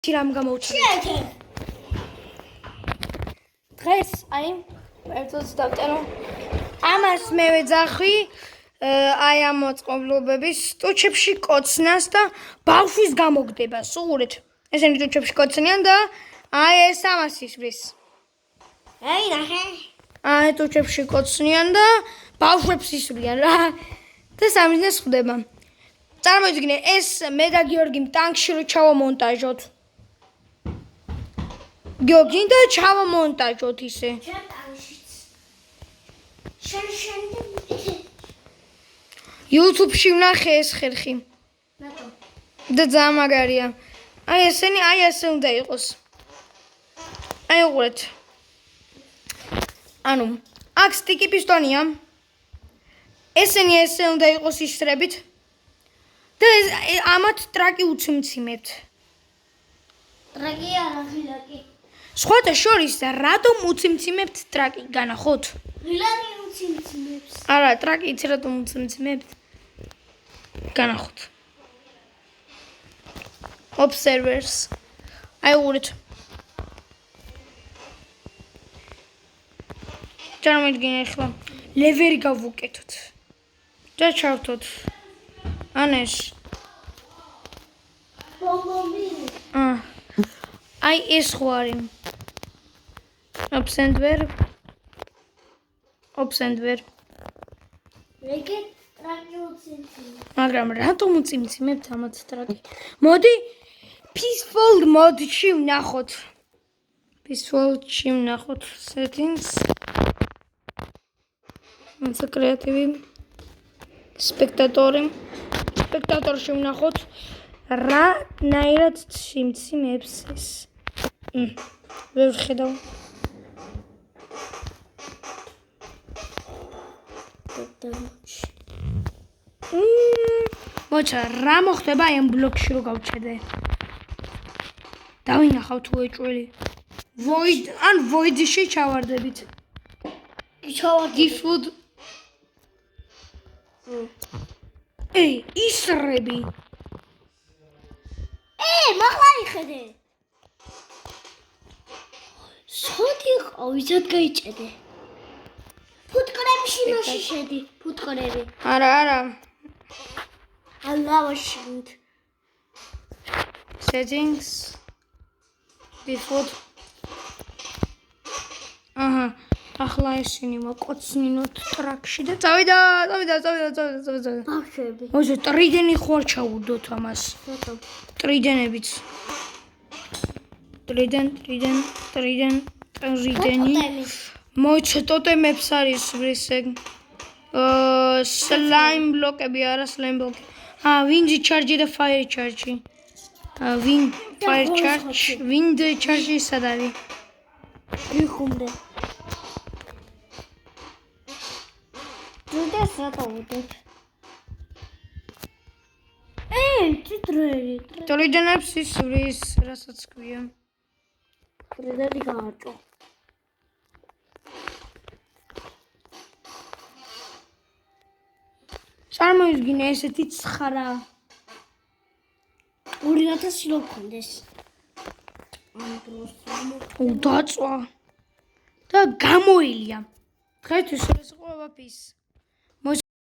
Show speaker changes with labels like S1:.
S1: რამ გამოვჩერე? დღეს აი ერთად დავწერო. ამას მე ვეძახი აი ამ მოწყობლობების ტუჩებში კოცნას და ბავშვის გამოგდებას. უყურეთ. ესენი ტუჩებში კოცნიან და აი ეს ამას ისვრის.
S2: აი ნახე.
S1: აი ტუჩებში კოცნიან და ბავშვებს ისვრიან რა. და სამიზნეს ხდება. წარმოიდგინე ეს მე და გიორგიმ ტანკში რო ჩავამონტაჟოთ. გიორგინდა ჩავამონტაჟოთ ისე. YouTube-ში ვნახე ეს ხერხი. და ძალიან მაგარია. აი ესენი აი ესე უნდა იყოს. აი უყურეთ. ანუ აქ სტიკი პისტონია. ესენი ესე უნდა იყოს ისრებით. და ამათ ტრაკი უციმციმებთ.
S2: ტრაკი არა ღილაკი.
S1: სხვათა შორის რატომ უციმციმებთ ტრაკი? განახოთ?
S2: ღილაკი უციმციმებს.
S1: არა, ტრაკი იცი რატომ უციმციმებთ? განახოთ. Observers. აი უყურეთ. წარმოიდგინე ახლა ლევერი გავუკეთოთ. და ჩავთოთ. ანეშ.
S2: ბომბომბინი.
S1: აი ეს ხო არის. Observer.
S2: რეგე ტრაკი უციმციმებს.
S1: მაგრამ რატომ უციმციმებთ ამათ ტრაკი? მოდი peaceful mode-ში ვნახოთ. Peaceful-ში ვნახოთ settings. მოცა კრეატივი. სპექტატორში ვნახოთ რა ნაირად სიმციმებს ეს. ვერ ვხედავ. მოცა რა მოხდება აი ამ ბლოკში რო გავჩერდე? დავინახავ თუ ეჭველი. void-ში ჩავარდებით. Gift. Ey, ისრები.
S2: მაღლა იხედე. სოდი ყავისად გაიჭედე. ფუტკრებში მასში შედი, ფუტკრები.
S1: არა.
S2: ალავაში.
S1: Settings. Default. ახლა ისინი მოკოცნინოთ ტრაკში და წავიდა.
S2: ბავშვები.
S1: მოიცა ტრიდენი ხوار ჩაუდოთ ამას.
S2: რატომ?
S1: ტრიდენებიც. ტრიდენი. მოიცა ტოტემებს არის ვისე. slime ბლოკები არა slime ბლოკი. wind charge და fire charge. wind charge სად არის?
S2: მიხუნდე. დუდეს რატო უდებ? ციტრერი.
S1: ტრიდენებს ისვრის, რასაც ქვია.
S2: ტრიდენი გააჭო.
S1: წარმოიდგინე ესეთი ცხარა.
S2: 2000 რო გქონდეს.
S1: დაწვა და გამოელია. დღეთვის ეს ყოლა პის.